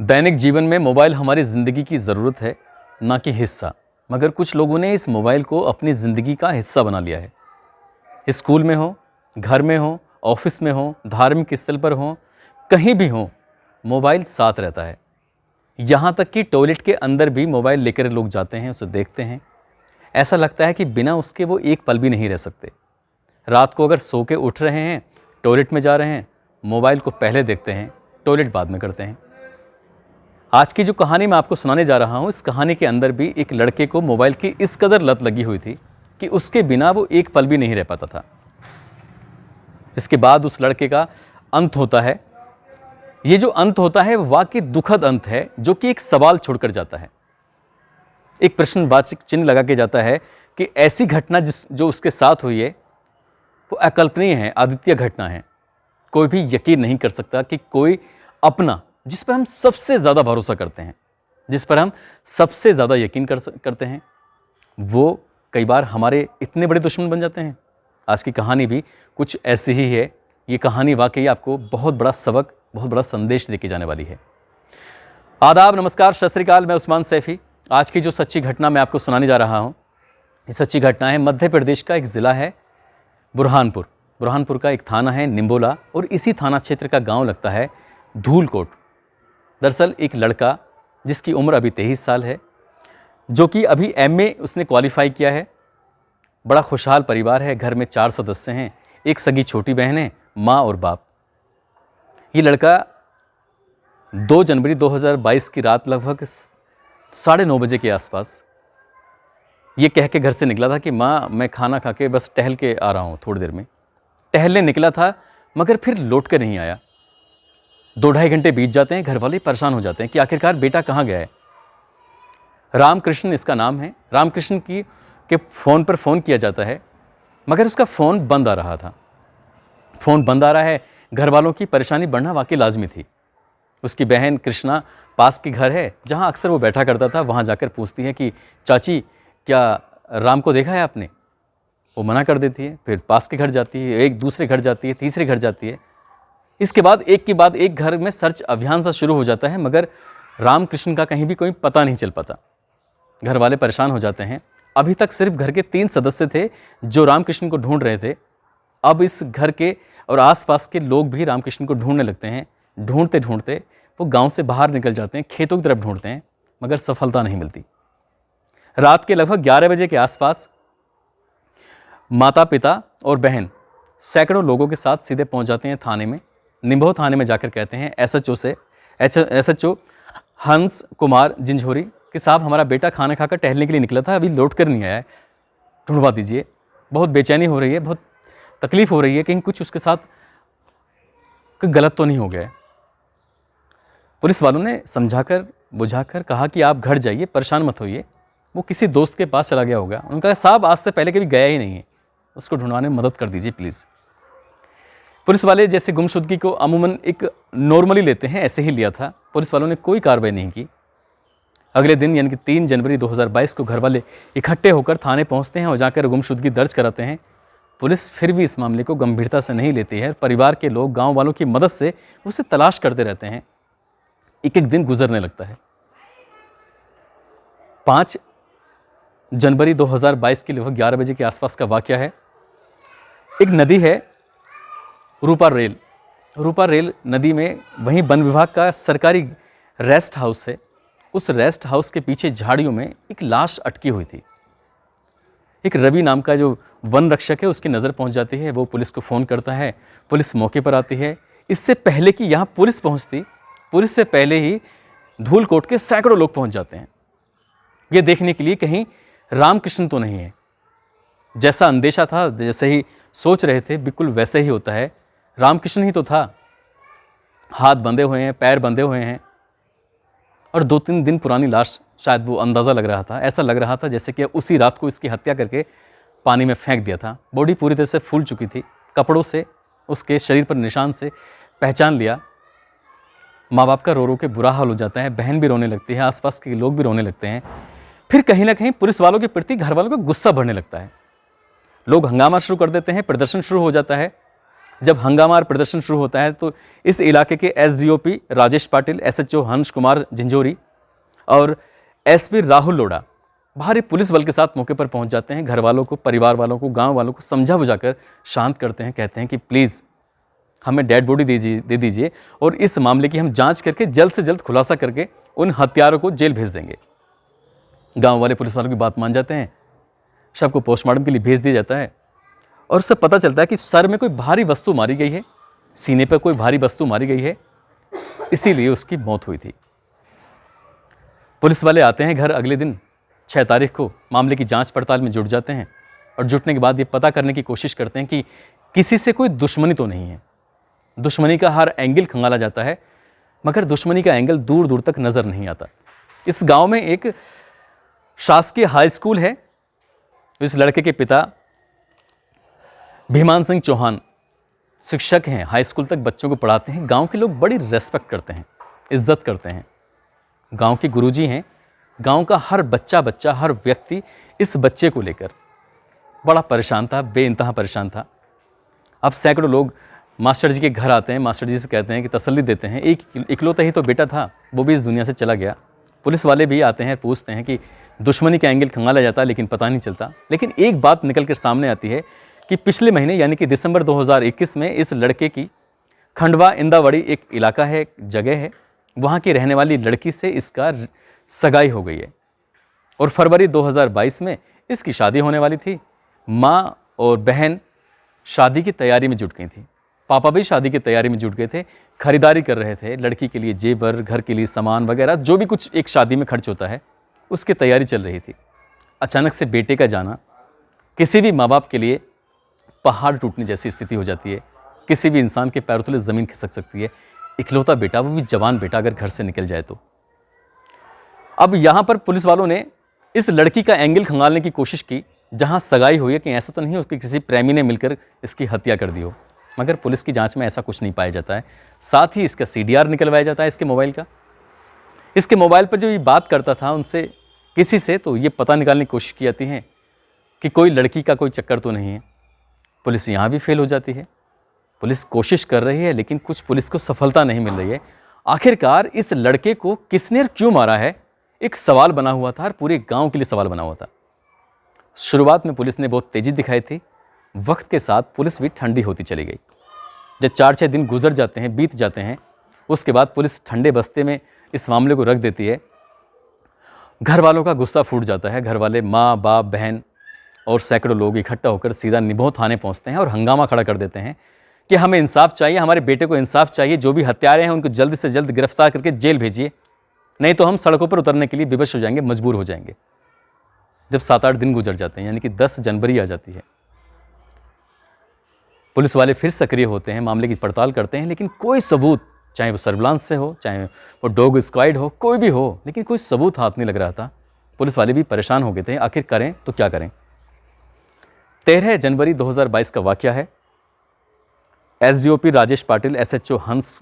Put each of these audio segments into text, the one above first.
दैनिक जीवन में मोबाइल हमारी ज़िंदगी की ज़रूरत है, ना कि हिस्सा। मगर कुछ लोगों ने इस मोबाइल को अपनी ज़िंदगी का हिस्सा बना लिया है। स्कूल में हो, घर में हो, ऑफिस में हो, धार्मिक स्थल पर हो, कहीं भी हो, मोबाइल साथ रहता है। यहाँ तक कि टॉयलेट के अंदर भी मोबाइल लेकर लोग जाते हैं, उसे देखते हैं। ऐसा लगता है कि बिना उसके वो एक पल भी नहीं रह सकते। रात को अगर सो के उठ रहे हैं, टॉयलेट में जा रहे हैं, मोबाइल को पहले देखते हैं, टॉयलेट बाद में करते हैं। आज की जो कहानी मैं आपको सुनाने जा रहा हूँ, इस कहानी के अंदर भी एक लड़के को मोबाइल की इस कदर लत लगी हुई थी कि उसके बिना वो एक पल भी नहीं रह पाता था। इसके बाद उस लड़के का अंत होता है। ये जो अंत होता है वाकई दुखद अंत है, जो कि एक सवाल छोड़कर जाता है, एक प्रश्नवाचक चिन्ह लगा के जाता है कि ऐसी घटना जो उसके साथ हुई है वो अकल्पनीय है, अद्वितीय घटना है। कोई भी यकीन नहीं कर सकता कि कोई अपना, जिस पर हम सबसे ज़्यादा भरोसा करते हैं, जिस पर हम सबसे ज़्यादा यकीन करते हैं, वो कई बार हमारे इतने बड़े दुश्मन बन जाते हैं। आज की कहानी भी कुछ ऐसी ही है। ये कहानी वाकई आपको बहुत बड़ा सबक, बहुत बड़ा संदेश देके जाने वाली है। आदाब, नमस्कार, सत श्री अकाल। मैं उस्मान सैफी। आज की जो सच्ची घटना मैं आपको सुनाने जा रहा हूँ, ये सच्ची घटना है मध्य प्रदेश का एक ज़िला है बुरहानपुर। बुरहानपुर का एक थाना है निम्बोला, और इसी थाना क्षेत्र का गांव लगता है धूलकोट। दरअसल एक लड़का जिसकी उम्र अभी 23 साल है, जो कि अभी एमए उसने क्वालिफाई किया है। बड़ा खुशहाल परिवार है, घर में 4 सदस्य हैं, एक सगी छोटी बहन है, माँ और बाप। ये लड़का 2 जनवरी 2022 की रात लगभग 9:30 बजे के आसपास ये कह के घर से निकला था कि माँ मैं खाना खा के बस टहल के आ रहा हूँ, थोड़ी देर में। टहलने निकला था मगर फिर लौट कर नहीं आया। 2-2.5 घंटे बीत जाते हैं। घर वाले परेशान हो जाते हैं कि आखिरकार बेटा कहाँ गया है। रामकृष्ण इसका नाम है। रामकृष्ण के फ़ोन पर फ़ोन किया जाता है, मगर उसका फ़ोन बंद आ रहा था। फ़ोन बंद आ रहा है, घर वालों की परेशानी बढ़ना वाकई लाजमी थी। उसकी बहन कृष्णा पास के घर है जहाँ अक्सर वो बैठा करता था, वहाँ जाकर पूछती है कि चाची क्या राम को देखा है आपने। वो मना कर देती है। फिर पास के घर जाती है, एक दूसरे घर जाती है, तीसरे घर जाती है। इसके बाद एक घर में सर्च अभियान सा शुरू हो जाता है, मगर रामकृष्ण का कहीं भी कोई पता नहीं चल पाता। घर वाले परेशान हो जाते हैं। अभी तक सिर्फ घर के 3 सदस्य थे जो रामकृष्ण को ढूंढ रहे थे। अब इस घर के और आसपास के लोग भी रामकृष्ण को ढूंढने लगते हैं। ढूंढते ढूंढते वो गांव से बाहर निकल जाते हैं, खेतों की तरफ ढूंढते हैं, मगर सफलता नहीं मिलती। रात के लगभग 11 बजे के आसपास माता पिता और बहन सैकड़ों लोगों के साथ सीधे पहुंच जाते हैं थाने में। निम्बो थाने में जाकर कहते हैं एसएचओ हंस कुमार जिंझोरी कि साहब हमारा बेटा खाना खाकर टहलने के लिए निकला था, अभी लौट कर नहीं आया है, ढूंढवा दीजिए। बहुत बेचैनी हो रही है, बहुत तकलीफ हो रही है, कहीं कुछ उसके साथ गलत तो नहीं हो गया है। पुलिस वालों ने समझाकर बुझाकर कहा कि आप घर जाइए, परेशान मत होइए, वो किसी दोस्त के पास चला गया होगा। उन्होंने कहा साहब आज से पहले कभी गया ही नहीं है, उसको ढूंढवाने में मदद कर दीजिए प्लीज़। पुलिस वाले जैसे गुमशुदगी को अमूमन एक नॉर्मली लेते हैं, ऐसे ही लिया था। पुलिस वालों ने कोई कार्रवाई नहीं की। अगले दिन यानी कि 3 जनवरी 2022 को घर वाले इकट्ठे होकर थाने पहुंचते हैं और जाकर गुमशुदगी दर्ज कराते हैं। पुलिस फिर भी इस मामले को गंभीरता से नहीं लेती है। परिवार के लोग गांव वालों की मदद से उसे तलाश करते रहते हैं। एक दिन गुजरने लगता है। 5 जनवरी 2022 के लगभग 11 बजे के आसपास का वाकया है। एक नदी है रूपा रेल नदी में, वहीं वन विभाग का सरकारी रेस्ट हाउस है। उस रेस्ट हाउस के पीछे झाड़ियों में एक लाश अटकी हुई थी। एक रवि नाम का जो वन रक्षक है, उसकी नज़र पहुंच जाती है। वो पुलिस को फ़ोन करता है, पुलिस मौके पर आती है। इससे पहले कि यहाँ पुलिस पहुँचती, पुलिस से पहले ही धूलकोट के सैकड़ों लोग पहुँच जाते हैं, ये देखने के लिए कहीं रामकृष्ण तो नहीं है। जैसा अंदेशा था, जैसे ही सोच रहे थे, बिल्कुल वैसे ही होता है। रामकृष्ण ही तो था। हाथ बंधे हुए हैं, पैर बंधे हुए हैं, और 2-3 दिन पुरानी लाश, शायद वो अंदाज़ा लग रहा था, ऐसा लग रहा था जैसे कि उसी रात को इसकी हत्या करके पानी में फेंक दिया था। बॉडी पूरी तरह से फूल चुकी थी। कपड़ों से, उसके शरीर पर निशान से पहचान लिया। माँ बाप का रो रो के बुरा हाल हो जाता है। बहन भी रोने लगती है, आसपास के लोग भी रोने लगते हैं। फिर कहीं ना कहीं पुलिस वालों के प्रति घर वालों का गुस्सा बढ़ने लगता है। लोग हंगामा शुरू कर देते हैं, प्रदर्शन शुरू हो जाता है। जब हंगामा और प्रदर्शन शुरू होता है तो इस इलाके के एसडीओपी राजेश पाटिल, एसएचओ हंस कुमार झिंझोरी और एसपी राहुल लोढ़ा भारी पुलिस बल के साथ मौके पर पहुंच जाते हैं। घर वालों को, परिवार वालों को, गांव वालों को समझा बुझाकर शांत करते हैं। कहते हैं कि प्लीज़ हमें डेड बॉडी दे दीजिए और इस मामले की हम जांच करके जल्द से जल्द खुलासा करके उन हत्यारों को जेल भेज देंगे। गांव वाले पुलिस वालों की बात मान जाते हैं। शव को पोस्टमार्टम के लिए भेज दिया जाता है और उससे पता चलता है कि सर में कोई भारी वस्तु मारी गई है, सीने पर कोई भारी वस्तु मारी गई है, इसीलिए उसकी मौत हुई थी। पुलिस वाले आते हैं घर अगले दिन 6 तारीख को, मामले की जांच पड़ताल में जुट जाते हैं और जुटने के बाद ये पता करने की कोशिश करते हैं कि किसी से कोई दुश्मनी तो नहीं है। दुश्मनी का हर एंगल खंगाला जाता है मगर दुश्मनी का एंगल दूर दूर तक नजर नहीं आता। इस गांव में एक शासकीय हाई स्कूल है। इस लड़के के पिता भीमान सिंह चौहान शिक्षक हैं, हाई स्कूल तक बच्चों को पढ़ाते हैं। गांव के लोग बड़ी रेस्पेक्ट करते हैं, इज्जत करते हैं। गांव के गुरुजी हैं। गांव का हर बच्चा हर व्यक्ति इस बच्चे को लेकर बड़ा परेशान था, बेइंतहा परेशान था। अब सैकड़ों लोग मास्टर जी के घर आते हैं, मास्टर जी से कहते हैं कि तसल्ली देते हैं, एक इकलौता ही तो बेटा था, वो भी इस दुनिया से चला गया। पुलिस वाले भी आते हैं, पूछते हैं कि दुश्मनी का एंगल खंगाला जाता है लेकिन पता नहीं चलता। लेकिन एक बात निकल कर सामने आती है कि पिछले महीने यानी कि दिसंबर 2021 में इस लड़के की खंडवा इंदावड़ी एक इलाका है, एक जगह है, वहाँ की रहने वाली लड़की से इसका सगाई हो गई है और फरवरी 2022 में इसकी शादी होने वाली थी। माँ और बहन शादी की तैयारी में जुट गई थी, पापा भी शादी की तैयारी में जुट गए थे, खरीदारी कर रहे थे। लड़की के लिए जेवर, घर के लिए सामान वगैरह जो भी कुछ एक शादी में खर्च होता है उसकी तैयारी चल रही थी। अचानक से बेटे का जाना किसी भी माँ बाप के लिए पहाड़ टूटने जैसी स्थिति हो जाती है। किसी भी इंसान के पैरों तले ज़मीन खिसक सकती है। इकलौता बेटा, वो भी जवान बेटा, अगर घर से निकल जाए तो। अब यहाँ पर पुलिस वालों ने इस लड़की का एंगल खंगालने की कोशिश की, जहाँ सगाई हुई है, कि ऐसा तो नहीं उसके किसी प्रेमी ने मिलकर इसकी हत्या कर दी हो। मगर पुलिस की जांच में ऐसा कुछ नहीं पाया जाता है। साथ ही इसका CDR निकलवाया जाता है इसके मोबाइल का। इसके मोबाइल पर जो ये बात करता था उनसे किसी से, तो ये पता निकालने की कोशिश की जाती है कि कोई लड़की का कोई चक्कर तो नहीं है। पुलिस यहाँ भी फेल हो जाती है। पुलिस कोशिश कर रही है लेकिन कुछ पुलिस को सफलता नहीं मिल रही है। आखिरकार इस लड़के को किसने और क्यों मारा है, एक सवाल बना हुआ था और पूरे गांव के लिए सवाल बना हुआ था। शुरुआत में पुलिस ने बहुत तेजी दिखाई थी, वक्त के साथ पुलिस भी ठंडी होती चली गई। जब 4-6 दिन गुजर जाते हैं, बीत जाते हैं, उसके बाद पुलिस ठंडे बस्ते में इस मामले को रख देती है। घर वालों का गुस्सा फूट जाता है। घर वाले, माँ बाप, बहन और सैकड़ों लोग इकट्ठा होकर सीधा निभो थाने पहुंचते हैं और हंगामा खड़ा कर देते हैं कि हमें इंसाफ चाहिए, हमारे बेटे को इंसाफ चाहिए, जो भी हत्यारे हैं उनको जल्द से जल्द गिरफ्तार करके जेल भेजिए, नहीं तो हम सड़कों पर उतरने के लिए विवश हो जाएंगे, मजबूर हो जाएंगे। जब 7-8 दिन गुजर जाते हैं यानी कि 10 जनवरी आ जाती है, पुलिस वाले फिर सक्रिय होते हैं, मामले की पड़ताल करते हैं, लेकिन कोई सबूत, चाहे वो सर्विलांस से हो, चाहे वो डॉग स्क्वाड हो, कोई भी हो, लेकिन कोई सबूत हाथ नहीं लग रहा था। पुलिस वाले भी परेशान हो गए थे, आखिर करें तो क्या करें। 13 जनवरी 2022 का वाकया है। एसडीओपी राजेश पाटिल, एसएचओ हंस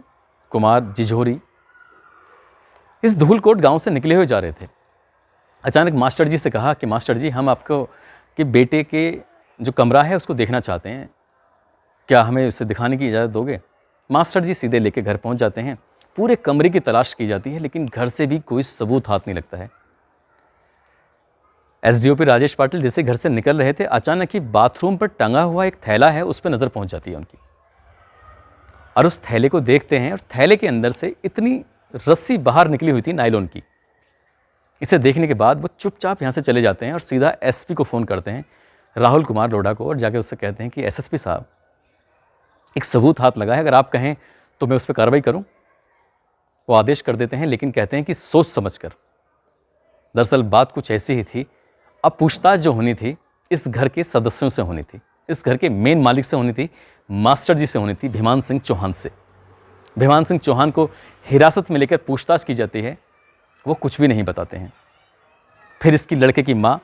कुमार झिंझोरी इस धूलकोट गांव से निकले हुए जा रहे थे। अचानक मास्टर जी से कहा कि मास्टर जी, हम आपको कि बेटे के जो कमरा है उसको देखना चाहते हैं, क्या हमें उसे दिखाने की इजाज़त दोगे। मास्टर जी सीधे लेके घर पहुंच जाते हैं। पूरे कमरे की तलाश की जाती है लेकिन घर से भी कोई सबूत हाथ नहीं लगता है। एसडीओपी राजेश पाटिल जैसे घर से निकल रहे थे, अचानक ही बाथरूम पर टंगा हुआ एक थैला है, उस पर नज़र पहुंच जाती है उनकी और उस थैले को देखते हैं और थैले के अंदर से इतनी रस्सी बाहर निकली हुई थी नायलॉन की। इसे देखने के बाद वो चुपचाप यहाँ से चले जाते हैं और सीधा एसपी को फ़ोन करते हैं, राहुल कुमार लोढ़ा को, और जाके उससे कहते हैं कि एसएसपी साहब, एक सबूत हाथ लगा है, अगर आप कहें तो मैं उस पर कार्रवाई करूं। वो आदेश कर देते हैं लेकिन कहते हैं कि सोच समझ कर। दरअसल बात कुछ ऐसी ही थी। अब पूछताछ जो होनी थी इस घर के सदस्यों से होनी थी, इस घर के मेन मालिक से होनी थी, मास्टर जी से होनी थी, भीमान सिंह चौहान से। भीमान सिंह चौहान को हिरासत में लेकर पूछताछ की जाती है, वो कुछ भी नहीं बताते हैं। फिर इसकी लड़के की माँ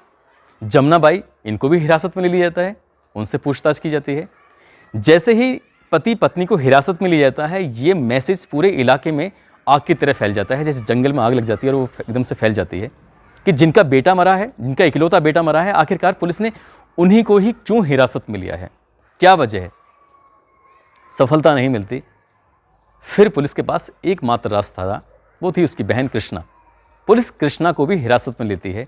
जमुना बाई, इनको भी हिरासत में ले लिया जाता है, उनसे पूछताछ की जाती है। जैसे ही पति पत्नी को हिरासत में लिया जाता है, ये मैसेज पूरे इलाके में आग की तरह फैल जाता है, जैसे जंगल में आग लग जाती है और वो एकदम से फैल जाती है कि जिनका बेटा मरा है, जिनका इकलौता बेटा मरा है, आखिरकार पुलिस ने उन्हीं को ही क्यों हिरासत में लिया है, क्या वजह है। सफलता नहीं मिलती। फिर पुलिस के पास एकमात्र रास्ता था, वो थी उसकी बहन कृष्णा। पुलिस कृष्णा को भी हिरासत में लेती है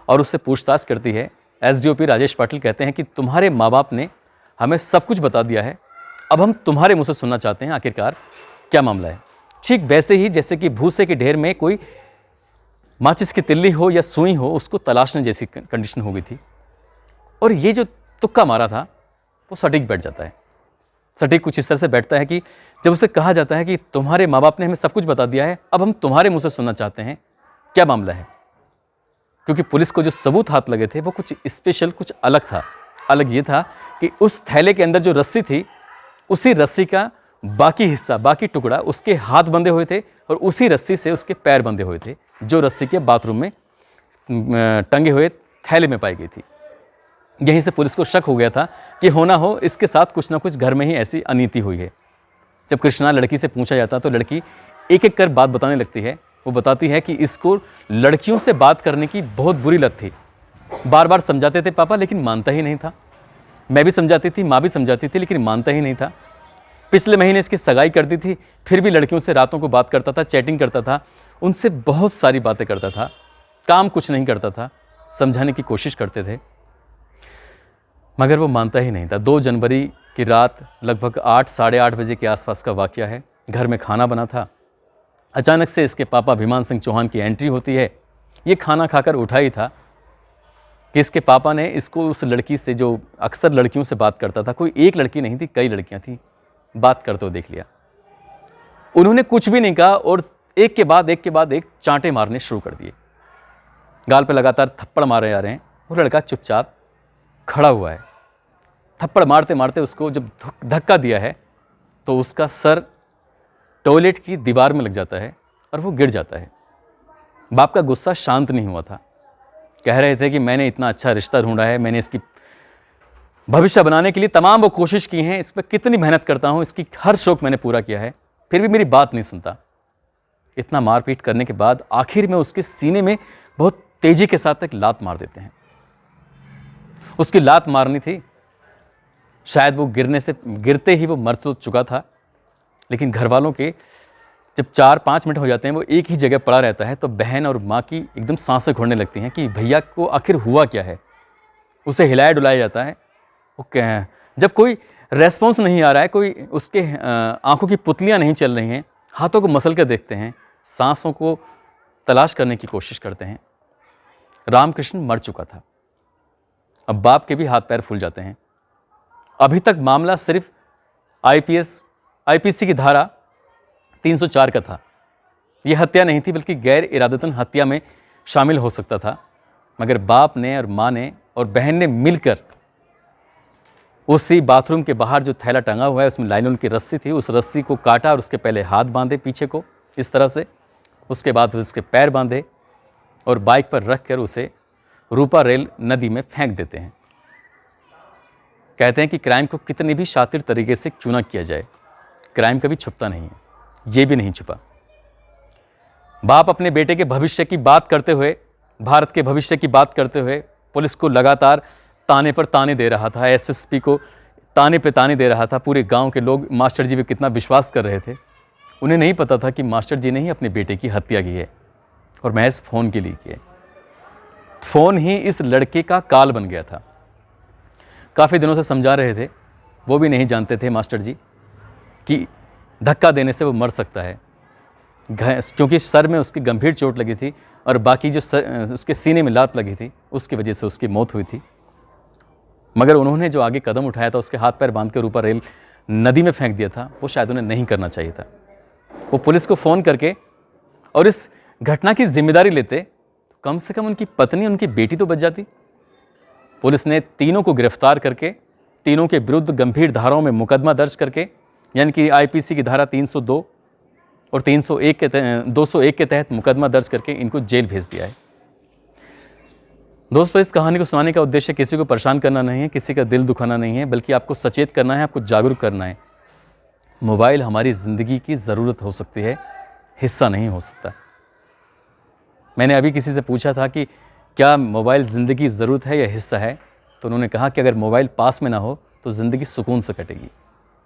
और उससे पूछताछ करती है। एसडीओपी राजेश पाटिल कहते हैं कि तुम्हारे माँ बाप ने हमें सब कुछ बता दिया है, अब हम तुम्हारे मुंह से सुनना चाहते हैं, आखिरकार क्या मामला है। ठीक वैसे ही जैसे कि भूसे के ढेर में कोई माचिस की तिल्ली हो या सुई हो, उसको तलाशने जैसी कंडीशन हो गई थी। और ये जो तुक्का मारा था वो सटीक बैठ जाता है। सटीक कुछ इस तरह से बैठता है कि जब उसे कहा जाता है कि तुम्हारे माँ बाप ने हमें सब कुछ बता दिया है, अब हम तुम्हारे मुंह से सुनना चाहते हैं, क्या मामला है। क्योंकि पुलिस को जो सबूत हाथ लगे थे वो कुछ स्पेशल, कुछ अलग था। अलग ये था कि उस थैले के अंदर जो रस्सी थी, उसी रस्सी का बाकी हिस्सा, बाकी टुकड़ा उसके हाथ बंधे हुए थे और उसी रस्सी से उसके पैर बंधे हुए थे, जो रस्सी के बाथरूम में टंगे हुए थैले में पाई गई थी। यहीं से पुलिस को शक हो गया था कि होना हो इसके साथ कुछ ना कुछ घर में ही ऐसी अनीति हुई है। जब कृष्णा लड़की से पूछा जाता तो लड़की एक एक कर बात बताने लगती है। वो बताती है कि इसको लड़कियों से बात करने की बहुत बुरी लत थी। बार बार समझाते थे पापा, लेकिन मानता ही नहीं था। मैं भी समझाती थी, माँ भी समझाती थी, लेकिन मानता ही नहीं था। पिछले महीने इसकी सगाई कर दी थी, फिर भी लड़कियों से रातों को बात करता था, चैटिंग करता था, उनसे बहुत सारी बातें करता था, काम कुछ नहीं करता था। समझाने की कोशिश करते थे मगर वो मानता ही नहीं था। 2 जनवरी की रात लगभग 8 साढ़े 8 बजे के आसपास का वाकया है। घर में खाना बना था। अचानक से इसके पापा भीमान सिंह चौहान की एंट्री होती है। ये खाना खाकर उठा ही था कि इसके पापा ने इसको उस लड़की से, जो अक्सर लड़कियों से बात करता था, कोई एक लड़की नहीं थी, कई लड़कियां थी, बात करते हुए देख लिया। उन्होंने कुछ भी नहीं कहा और एक के बाद एक चांटे मारने शुरू कर दिए। गाल पे लगातार थप्पड़ मारे जा रहे हैं। वो लड़का चुपचाप खड़ा हुआ है। थप्पड़ मारते मारते उसको जब धक्का दिया है तो उसका सर टॉयलेट की दीवार में लग जाता है और वो गिर जाता है। बाप का गुस्सा शांत नहीं हुआ था। कह रहे थे कि मैंने इतना अच्छा रिश्ता ढूंढा है, मैंने इसकी भविष्य बनाने के लिए तमाम वो कोशिश की हैं, इस पर कितनी मेहनत करता हूँ, इसकी हर शौक मैंने पूरा किया है, फिर भी मेरी बात नहीं सुनता। इतना मारपीट करने के बाद आखिर में उसके सीने में बहुत तेजी के साथ एक लात मार देते हैं। उसकी लात मारनी थी, शायद वो गिरते ही वो मर तो चुका था, लेकिन घर वालों के जब 4-5 मिनट हो जाते हैं वो एक ही जगह पड़ा रहता है तो बहन और माँ की एकदम सांसें घुटने लगती हैं कि भैया को आखिर हुआ क्या है। उसे हिलाया डुलाया जाता है। वो जब कोई रेस्पॉन्स नहीं आ रहा है, कोई उसके आंखों की पुतलियां नहीं चल रही हैं, हाथों को मसल कर देखते हैं, सांसों को तलाश करने की कोशिश करते हैं। रामकृष्ण मर चुका था। अब बाप के भी हाथ पैर फूल जाते हैं। अभी तक मामला सिर्फ आईपीसी की धारा 304 का था। यह हत्या नहीं थी बल्कि गैर इरादतन हत्या में शामिल हो सकता था। मगर बाप ने और माँ ने और बहन ने मिलकर उसी बाथरूम के बाहर जो थैला टंगा हुआ है उसमें लाइनोन की रस्सी थी, उस रस्सी को काटा और उसके पहले हाथ बांधे पीछे को इस तरह से, उसके बाद उसके पैर बांधे और बाइक पर रख कर उसे रूपा रेल नदी में फेंक देते हैं। कहते हैं कि क्राइम को कितनी भी शातिर तरीके से क्यों ना किया जाए, क्राइम कभी छुपता नहीं है। ये भी नहीं छुपा। बाप अपने बेटे के भविष्य की बात करते हुए, भारत के भविष्य की बात करते हुए पुलिस को लगातार ताने पर ताने दे रहा था, एसएसपी को ताने पे ताने दे रहा था। पूरे गांव के लोग मास्टर जी पे कितना विश्वास कर रहे थे। उन्हें नहीं पता था कि मास्टर जी ने ही अपने बेटे की हत्या की है और महज फ़ोन के लिए की है। फ़ोन ही इस लड़के का काल बन गया था। काफ़ी दिनों से समझा रहे थे, वो भी नहीं जानते थे मास्टर जी कि धक्का देने से वो मर सकता है, क्योंकि सर में उसकी गंभीर चोट लगी थी और बाकी जो उसके सीने में लात लगी थी उसकी वजह से उसकी मौत हुई थी। मगर उन्होंने जो आगे कदम उठाया था, उसके हाथ पैर बांध के रूपा रेल नदी में फेंक दिया था, वो शायद उन्हें नहीं करना चाहिए था। वो पुलिस को फ़ोन करके और इस घटना की जिम्मेदारी लेते तो कम से कम उनकी पत्नी, उनकी बेटी तो बच जाती। पुलिस ने तीनों को गिरफ्तार करके तीनों के विरुद्ध गंभीर धाराओं में मुकदमा दर्ज करके, यानी कि आईपीसी की धारा 302 और 201 के तहत मुकदमा दर्ज करके इनको जेल भेज दिया है। दोस्तों, इस कहानी को सुनाने का उद्देश्य किसी को परेशान करना नहीं है, किसी का दिल दुखाना नहीं है, बल्कि आपको सचेत करना है, आपको जागरूक करना है। मोबाइल हमारी ज़िंदगी की ज़रूरत हो सकती है, हिस्सा नहीं हो सकता। मैंने अभी किसी से पूछा था कि क्या मोबाइल ज़िंदगी की ज़रूरत है या हिस्सा है, तो उन्होंने कहा कि अगर मोबाइल पास में ना हो तो ज़िंदगी सुकून से कटेगी।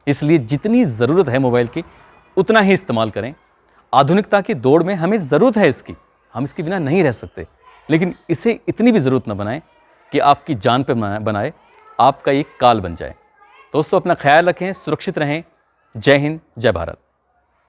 इसलिए जितनी ज़रूरत है मोबाइल की उतना ही इस्तेमाल करें। आधुनिकता की दौड़ में हमें ज़रूरत है इसकी, हम इसके बिना नहीं रह सकते, लेकिन इसे इतनी भी ज़रूरत न बनाएं कि आपकी जान पे बनाए, आपका एक काल बन जाए। दोस्तों, अपना ख्याल रखें, सुरक्षित रहें। जय हिंद, जय भारत।